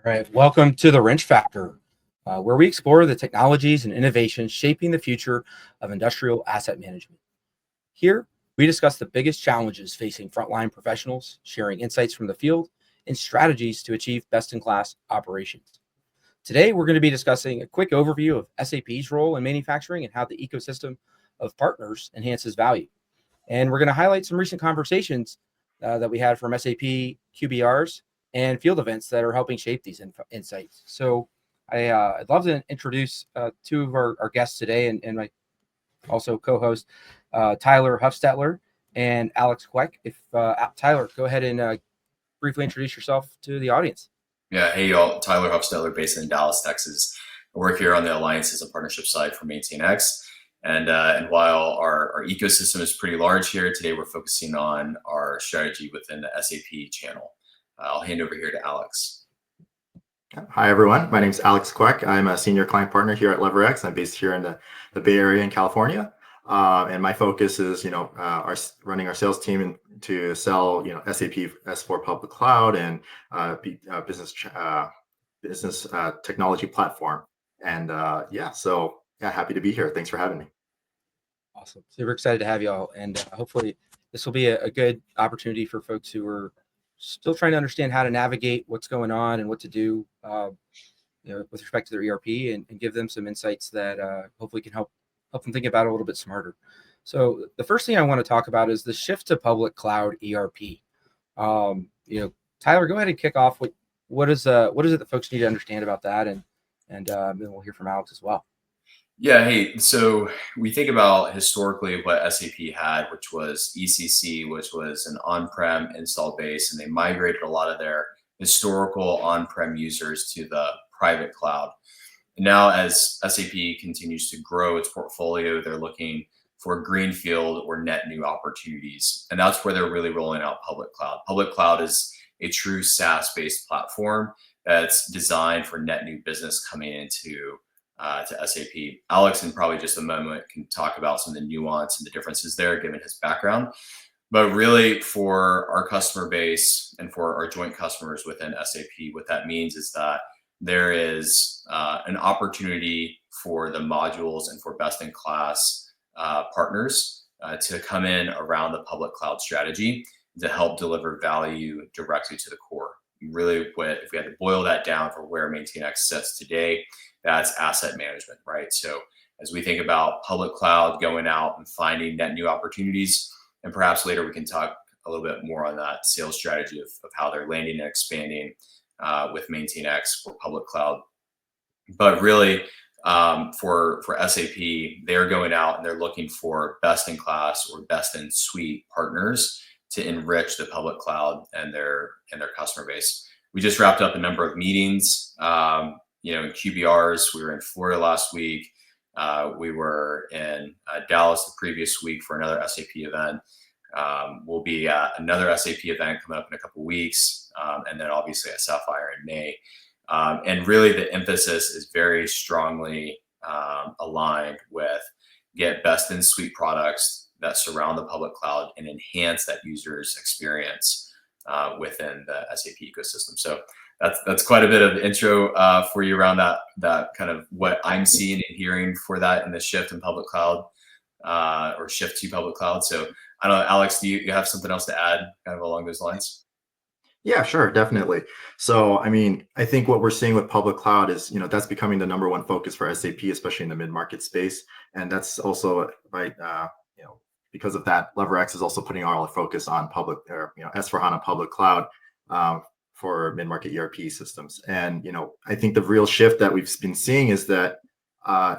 All right, welcome to the Wrench Factor, where we explore the technologies and innovations shaping the future of industrial asset management. Here, we discuss the biggest challenges facing frontline professionals, sharing insights from the field and strategies to achieve best-in-class operations. Today, we're going to be discussing a quick overview of SAP's role in manufacturing and how the ecosystem of partners enhances value. And we're going to highlight some recent conversations that we had from SAP QBRs and field events that are helping shape these insights. So I'd love to introduce two of our guests today and my also co-host, Tyler Hufstetler and Alex Quek. If Tyler, go ahead and briefly introduce yourself to the audience. Yeah, hey y'all, Tyler Hufstetler based in Dallas, Texas. I work here on the alliances and partnership side for MaintainX. And while our ecosystem is pretty large here, today we're focusing on our strategy within the SAP channel. I'll hand over here to Alex. Hi, everyone. My name is Alex Quek. I'm a senior client partner here at LeverX. I'm based here in the Bay Area in California. And my focus is, running our sales team to sell, SAP S4 public cloud and business technology platform. And happy to be here. Thanks for having me. Awesome. Super excited to have you all. And hopefully this will be a good opportunity for folks who are still trying to understand how to navigate what's going on and what to do with respect to their ERP and give them some insights that hopefully can help them think about it a little bit smarter. So the first thing I want to talk about is the shift to public cloud ERP. Tyler, go ahead and kick off. What is it that folks need to understand about that? And then we'll hear from Alex as well. Yeah, hey, so we think about historically what SAP had, which was ECC, which was an on-prem install base, and they migrated a lot of their historical on-prem users to the private cloud. And now as SAP continues to grow its portfolio, they're looking for greenfield or net new opportunities. And that's where they're really rolling out public cloud. Public cloud is a true SaaS-based platform that's designed for net new business coming into to SAP. Alex, in probably just a moment, can talk about some of the nuance and the differences there, given his background. But really, for our customer base and for our joint customers within SAP, what that means is that there is an opportunity for the modules and for best-in-class partners to come in around the public cloud strategy to help deliver value directly to the core. Really, if we had to boil that down for where MaintainX sits today, that's asset management, right? So as we think about public cloud going out and finding net new opportunities, and perhaps later we can talk a little bit more on that sales strategy of how they're landing and expanding with MaintainX for public cloud. But really, for SAP, they're going out and they're looking for best-in-class or best-in-suite partners to enrich the public cloud and their customer base. We just wrapped up a number of meetings. In QBRs, we were in Florida last week. We were in Dallas the previous week for another SAP event. We'll be at another SAP event coming up in a couple of weeks, and then obviously at Sapphire in May. And really, the emphasis is very strongly aligned with get best-in-suite products that surround the public cloud and enhance that user's experience within the SAP ecosystem. So that's quite a bit of intro for you around that kind of what I'm seeing and hearing for that in the shift in public cloud or shift to public cloud. So I don't know, Alex, do you have something else to add kind of along those lines? Yeah, sure, definitely. So, I think what we're seeing with public cloud is, that's becoming the number one focus for SAP, especially in the mid-market space. And that's also right, because of that, LeverX is also putting all the focus on public, S4HANA public cloud for mid-market ERP systems. And, I think the real shift that we've been seeing is that,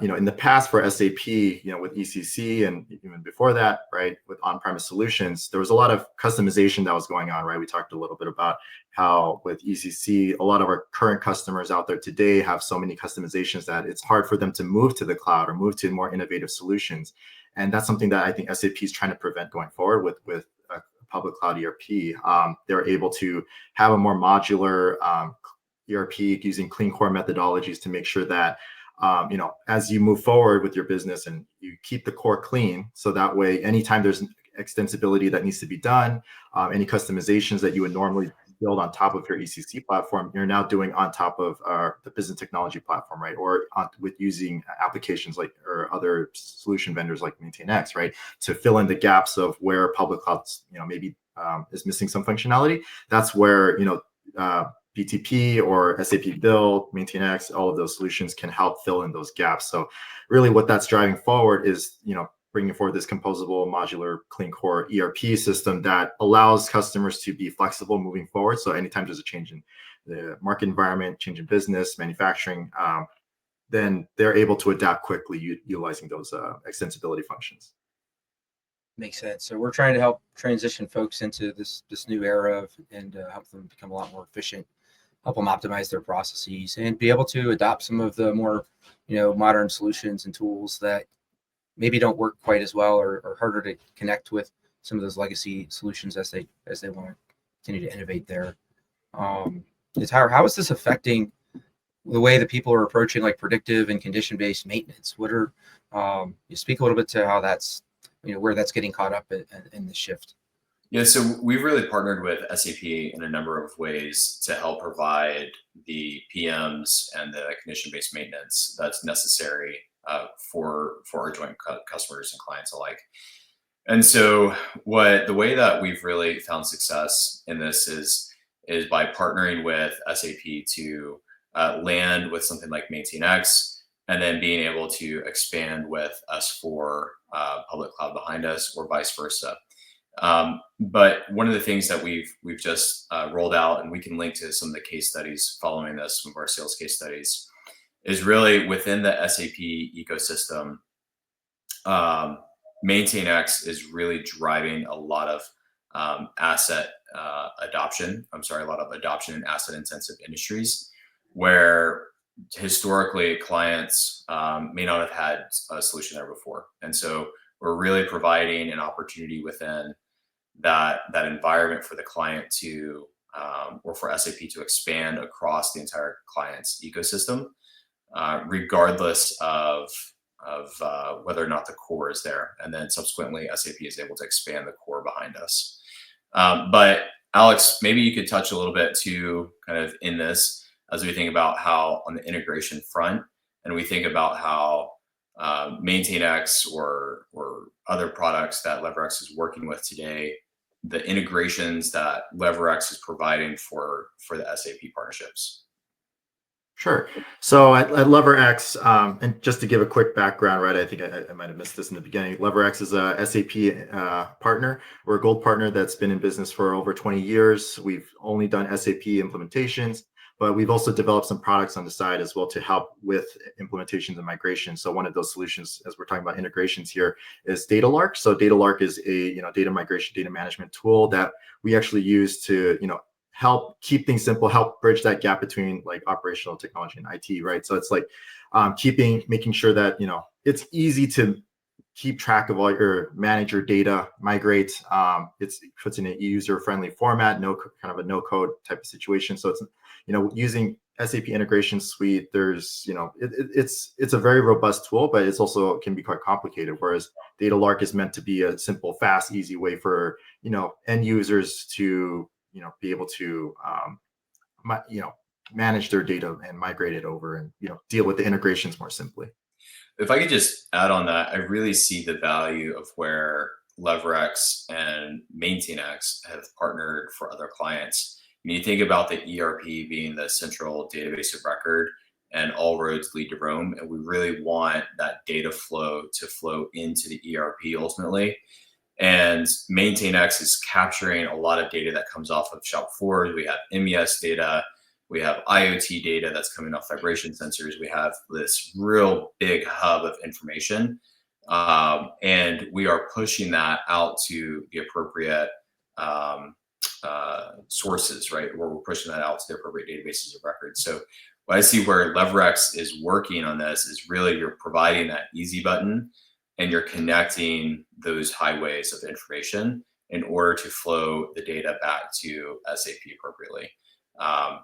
in the past for SAP, with ECC and even before that, right, with on-premise solutions, there was a lot of customization that was going on, right? We talked a little bit about how with ECC, a lot of our current customers out there today have so many customizations that it's hard for them to move to the cloud or move to more innovative solutions. And that's something that I think SAP is trying to prevent going forward with public cloud ERP. They're able to have a more modular ERP using clean core methodologies to make sure that as you move forward with your business and you keep the core clean, so that way, anytime there's extensibility that needs to be done, any customizations that you would normally build on top of your ECC platform, you're now doing on top of the business technology platform, right? Or with using applications like or other solution vendors like MaintainX, right, to fill in the gaps of where public clouds, maybe is missing some functionality. That's where BTP or SAP Build, MaintainX, all of those solutions can help fill in those gaps. So really what that's driving forward is, bringing forward this composable, modular, clean core ERP system that allows customers to be flexible moving forward. So anytime there's a change in the market environment, change in business, manufacturing, then they're able to adapt quickly utilizing those extensibility functions. Makes sense. So we're trying to help transition folks into this new era and help them become a lot more efficient, help them optimize their processes, and be able to adopt some of the more, modern solutions and tools that maybe don't work quite as well or harder to connect with some of those legacy solutions as they want to continue to innovate there. How is this affecting the way that people are approaching like predictive and condition-based maintenance? What are you speak a little bit to how that's where that's getting caught up in the shift? Yeah, so we've really partnered with SAP in a number of ways to help provide the PMs and the condition-based maintenance that's necessary for our joint customers and clients alike. And so the way that we've really found success in this is by partnering with SAP to land with something like MaintainX, and then being able to expand with S4 public cloud behind us, or vice versa. But one of the things that we've just rolled out, and we can link to some of the case studies following this, some of our sales case studies, is really within the SAP ecosystem. MaintainX is really driving a lot of adoption in asset intensive industries where historically clients may not have had a solution there before. And so we're really providing an opportunity within that environment for the client to, or for SAP to expand across the entire client's ecosystem, regardless of whether or not the core is there. And then subsequently, SAP is able to expand the core behind us. But Alex, maybe you could touch a little bit to kind of in this, as we think about how on the integration front, and we think about how MaintainX or other products that LeverX is working with today, the integrations that LeverX is providing for the SAP partnerships. Sure. So at LeverX, and just to give a quick background, right, I think I might have missed this in the beginning. LeverX is a SAP partner. We're a gold partner that's been in business for over 20 years. We've only done SAP implementations, but we've also developed some products on the side as well to help with implementations and migration. So one of those solutions, as we're talking about integrations here, is DataLark. So DataLark is a data migration, data management tool that we actually use to help keep things simple, help bridge that gap between like operational technology and IT, right? So it's like making sure that it's easy to keep track of all manage your data, migrate. It puts in a user-friendly format, kind of a no-code type of situation. So it's using SAP Integration Suite. There's it's a very robust tool, but it's also can be quite complicated. Whereas DataLark is meant to be a simple, fast, easy way for end users to be able to manage their data and migrate it over and deal with the integrations more simply. If I could just add on that, I really see the value of where LeverX and MaintainX have partnered for other clients. When you think about the ERP being the central database of record and all roads lead to Rome, and we really want that data flow to flow into the ERP ultimately. And MaintainX is capturing a lot of data that comes off of shop floors. We have MES data, we have IoT data that's coming off vibration sensors. We have this real big hub of information. And we are pushing that out to the appropriate sources, right? Where we're pushing that out to the appropriate databases of record. So what I see where LeverX is working on this is really you're providing that easy button and you're connecting those highways of information in order to flow the data back to SAP appropriately.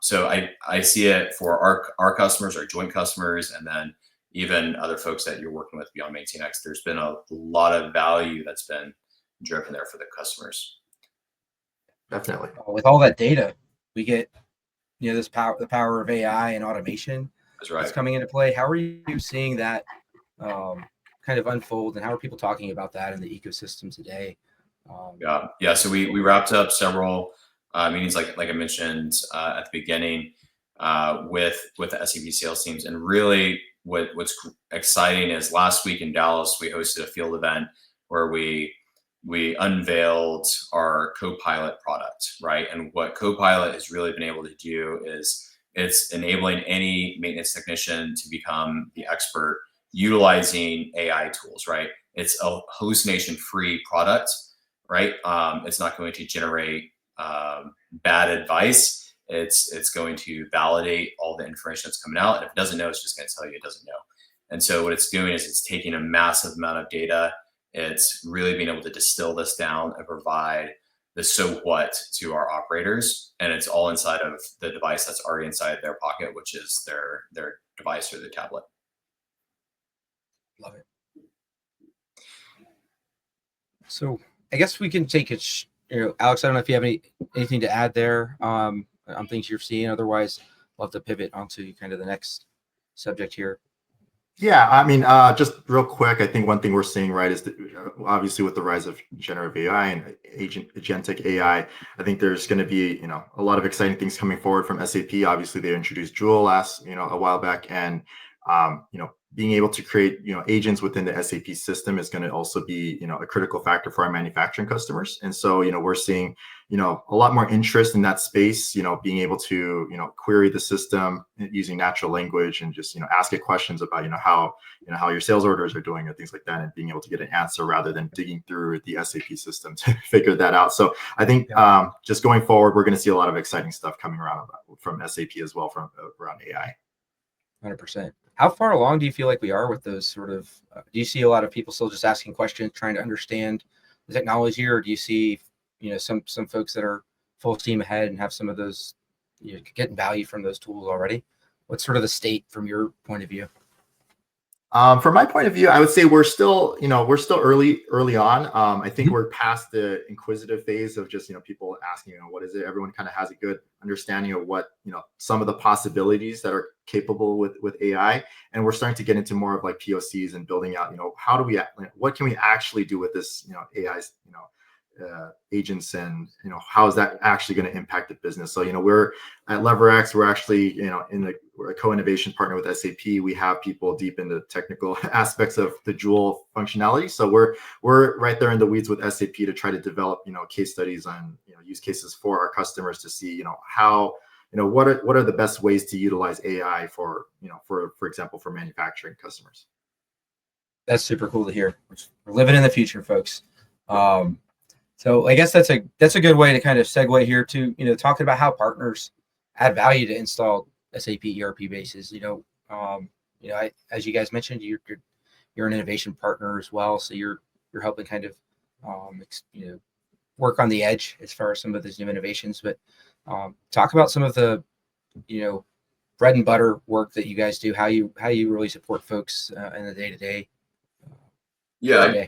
So I see it for our customers, our joint customers, and then even other folks that you're working with beyond MaintainX. There's been a lot of value that's been driven there for the customers. Definitely. With all that data, we get, this the power of AI and automation That's right. that's coming into play. How are you seeing that kind of unfold, and how are people talking about that in the ecosystem today? Yeah. So we wrapped up several meetings, like I mentioned at the beginning, with the SAP sales teams, and really what's exciting is last week in Dallas we hosted a field event where we unveiled our Copilot product, right? And what Copilot has really been able to do is it's enabling any maintenance technician to become the expert utilizing AI tools, right? It's a hallucination-free product, right? It's not going to generate bad advice. It's going to validate all the information that's coming out. And if it doesn't know, it's just going to tell you it doesn't know. And so what it's doing is it's taking a massive amount of data. It's really being able to distill this down and provide the so what to our operators. And it's all inside of the device that's already inside their pocket, which is their device or their tablet. Love it. So I guess we can take it, Alex, I don't know if you have anything to add there on things you're seeing. Otherwise, we'll have to pivot onto kind of the next subject here. Yeah, I mean, just real quick, I think one thing we're seeing, right, is that obviously with the rise of generative AI and agentic AI, I think there's going to be, a lot of exciting things coming forward from SAP. Obviously, they introduced Joule a while back, and being able to create, agents within the SAP system is going to also be, a critical factor for our manufacturing customers. And so, we're seeing, a lot more interest in that space, being able to, query the system using natural language and just, ask it questions about, how your sales orders are doing or things like that, and being able to get an answer rather than digging through the SAP system to figure that out. So I think just going forward, we're going to see a lot of exciting stuff coming around from SAP as well, from around AI. 100%. How far along do you feel like we are with those sort of, do you see a lot of people still just asking questions, trying to understand the technology, or do you see, some folks that are full steam ahead and have some of those, getting value from those tools already? What's sort of the state from your point of view? From my point of view, I would say we're still early on. I think we're past the inquisitive phase of just, people asking, what is it? Everyone kind of has a good understanding of what, some of the possibilities that are capable with AI. And we're starting to get into more of like POCs and building out, what can we actually do with this, AI's, agents, and how is that actually going to impact the business? So we're at LeverX, we're actually we're a co-innovation partner with SAP. We have people deep in the technical aspects of the Joule functionality, so we're right there in the weeds with SAP to try to develop case studies on use cases for our customers to see how what are the best ways to utilize AI for example for manufacturing customers. That's super cool to hear. We're living in the future, folks. So I guess that's a good way to kind of segue here to, talking about how partners add value to install SAP ERP bases. As you guys mentioned, you're an innovation partner as well. So you're helping kind of, work on the edge as far as some of these new innovations, but talk about some of the, bread and butter work that you guys do, how you really support folks in the day-to-day. Yeah.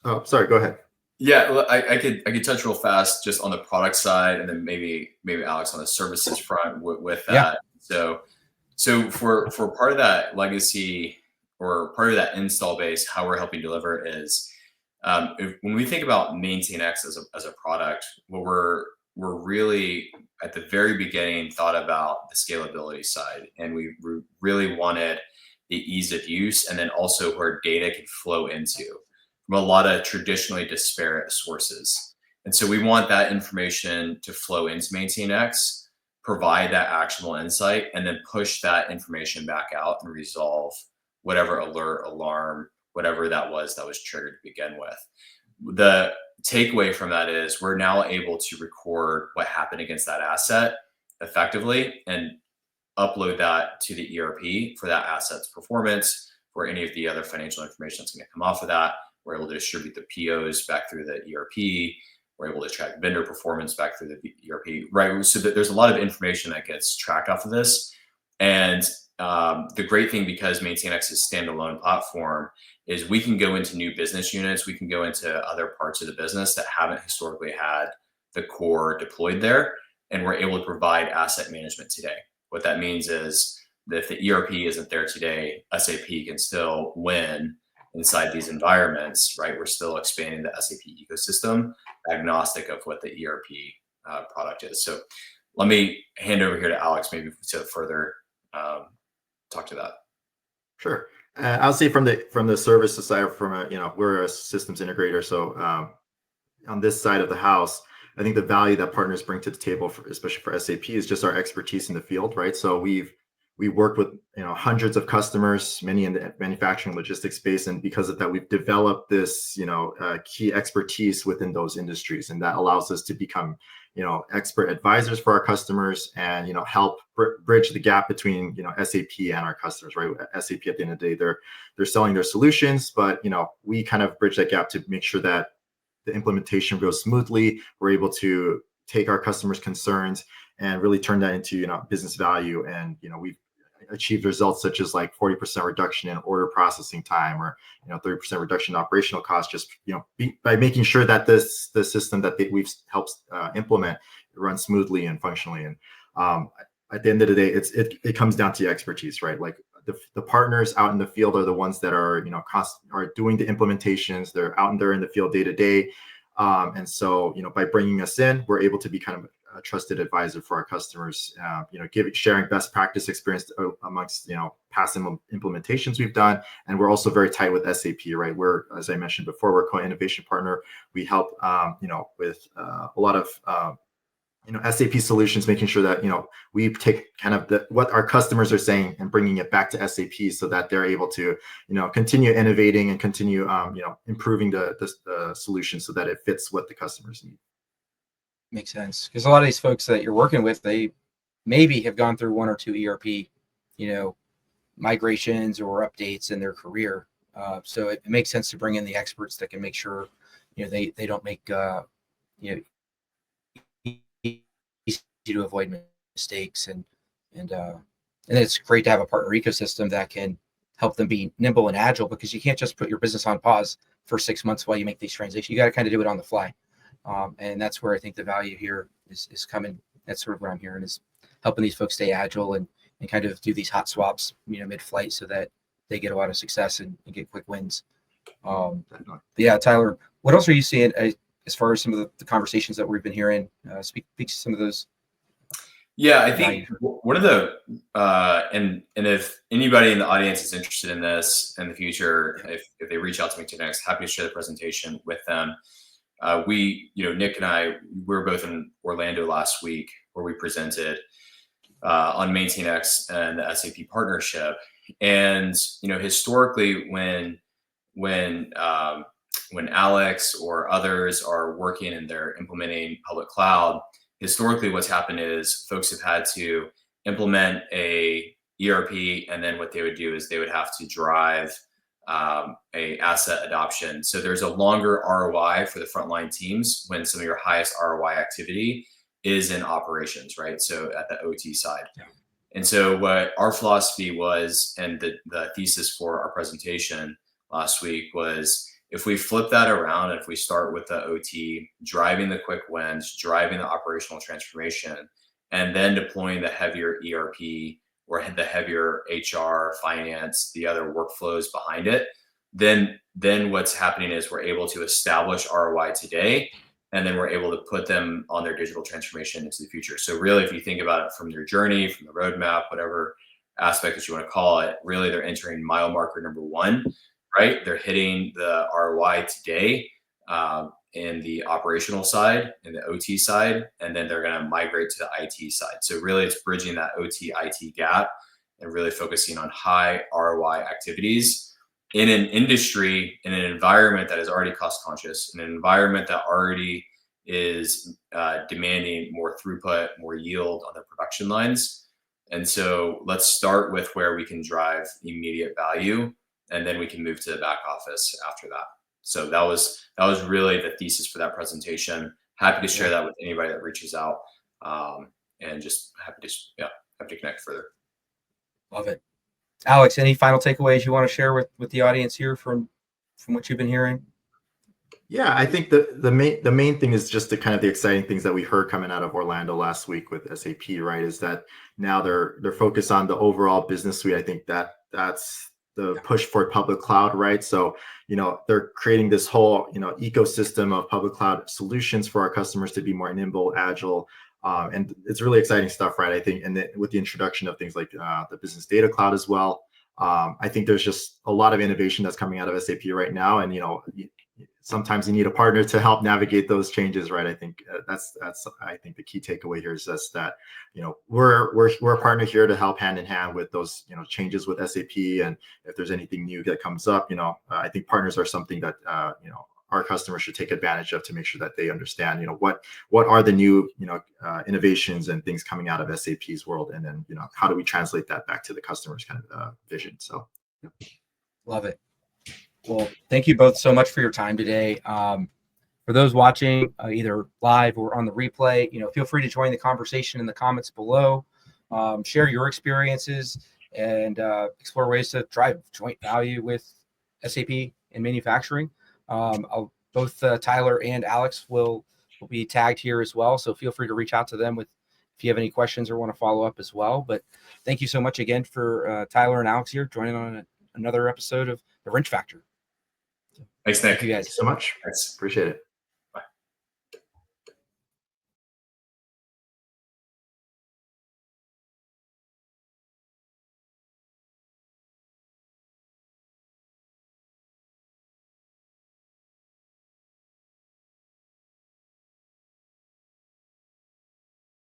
Oh, sorry, go ahead. Yeah, I could touch real fast just on the product side, and then maybe Alex on the services front with that. Yeah. So for part of that legacy or part of that install base, how we're helping deliver is when we think about MaintainX as a product, what we're really at the very beginning thought about the scalability side, and we really wanted the ease of use, and then also where data could flow into from a lot of traditionally disparate sources. And so we want that information to flow into MaintainX, provide that actionable insight, and then push that information back out and resolve whatever alert, alarm, whatever that was triggered to begin with. The takeaway from that is we're now able to record what happened against that asset effectively and upload that to the ERP for that asset's performance, or any of the other financial information that's going to come off of that. We're able to distribute the POs back through the ERP. We're able to track vendor performance back through the ERP, right? So there's a lot of information that gets tracked off of this. And the great thing, because MaintainX is a standalone platform, is we can go into new business units. We can go into other parts of the business that haven't historically had the core deployed there. and we're able to provide asset management today. What that means is that if the ERP isn't there today, SAP can still win inside these environments, right? We're still expanding the SAP ecosystem, agnostic of what the ERP product is. So let me hand over here to Alex, maybe to further talk to that. Sure. I'll say from the services side, we're a systems integrator. So on this side of the house, I think the value that partners bring to the table, especially for SAP, is just our expertise in the field, right? So we worked with hundreds of customers, many in the manufacturing logistics space, and because of that, we've developed this key expertise within those industries, and that allows us to become expert advisors for our customers and help bridge the gap between SAP and our customers, right? SAP at the end of the day, they're selling their solutions, but we kind of bridge that gap to make sure that the implementation goes smoothly. We're able to take our customers' concerns and really turn that into business value, and we've achieved results such as like 40% reduction in order processing time, or 30% reduction in operational costs, just by making sure that the system that we've helped implement runs smoothly and functionally. And at the end of the day, it comes down to expertise, right? Like the partners out in the field are the ones that are are doing the implementations. They're out there in the field day to day, and so by bringing us in, we're able to be kind of a trusted advisor for our customers, sharing best practice experience amongst past implementations we've done. And we're also very tight with SAP, right? We're, as I mentioned before, we're a co-innovation partner. We help with a lot of SAP solutions, making sure that we take kind of what our customers are saying and bringing it back to SAP so that they're able to continue innovating and continue improving the solution so that it fits what the customers need. Makes sense, because a lot of these folks that you're working with, they maybe have gone through one or two ERP, migrations or updates in their career. So it makes sense to bring in the experts that can make sure, they don't make, easy to avoid mistakes, and it's great to have a partner ecosystem that can help them be nimble and agile, because you can't just put your business on pause for 6 months while you make these transitions. You got to kind of do it on the fly. And that's where I think the value here is coming. That's sort of where I'm hearing, is helping these folks stay agile and kind of do these hot swaps, mid-flight, so that they get a lot of success and get quick wins. Yeah, Tyler, what else are you seeing as far as some of the conversations that we've been hearing? Speak to some of those. Yeah, I think one of the and if anybody in the audience is interested in this in the future, if they reach out to MaintainX, happy to share the presentation with them. Nick and I, we were both in Orlando last week, where we presented on MaintainX and the SAP partnership. And historically, when Alex or others are working and they're implementing public cloud, historically what's happened is folks have had to implement a ERP, and then what they would do is they would have to drive a asset adoption. So there's a longer ROI for the frontline teams when some of your highest ROI activity is in operations, right? So at the OT side. Yeah. And so what our philosophy was, and the thesis for our presentation last week, was if we flip that around, and if we start with the OT driving the quick wins, driving the operational transformation, and then deploying the heavier ERP or the heavier HR, finance, the other workflows behind it, then what's happening is we're able to establish ROI today, and then we're able to put them on their digital transformation into the future. So really, if you think about it from their journey, from the roadmap, whatever aspect that you want to call it, really they're entering mile marker number 1, right? They're hitting the ROI today in the operational side, in the OT side, and then they're going to migrate to the IT side. So really it's bridging that OT IT gap and really focusing on high ROI activities in an industry, in an environment that is already cost conscious, in an environment that already is demanding more throughput, more yield on the production lines. And so let's start with where we can drive immediate value, and then we can move to the back office after that. So that was really the thesis for that presentation. Happy to share that with anybody that reaches out, and just happy to connect further. Love it. Alex, any final takeaways you want to share with the audience here from what you've been hearing? Yeah, I think the main thing is just the kind of the exciting things that we heard coming out of Orlando last week with SAP, right? Is that now they're focused on the overall business suite. I think that's the push for public cloud, right? So, they're creating this whole, ecosystem of public cloud solutions for our customers to be more nimble, agile. And it's really exciting stuff, right? I think, and with the introduction of things like the business data cloud as well, I think there's just a lot of innovation that's coming out of SAP right now. And, sometimes you need a partner to help navigate those changes, right? I think that's I think the key takeaway here is just that we're a partner here to help hand in hand with those changes with SAP, and if there's anything new that comes up, I think partners are something that our customers should take advantage of to make sure that they understand what are the new innovations and things coming out of SAP's world, and then how do we translate that back to the customer's kind of vision. So Love it. Well, thank you both so much for your time today. For those watching either live or on the replay, feel free to join the conversation in the comments below. Share your experiences and explore ways to drive joint value with SAP in manufacturing. Both Tyler and Alex will be tagged here as well, so feel free to reach out to them if you have any questions or want to follow up as well. But thank you so much again for Tyler and Alex here joining on another episode of The Wrench Factor. Thanks, Nick. Thank you guys. Thank you so much. Thanks. Appreciate it.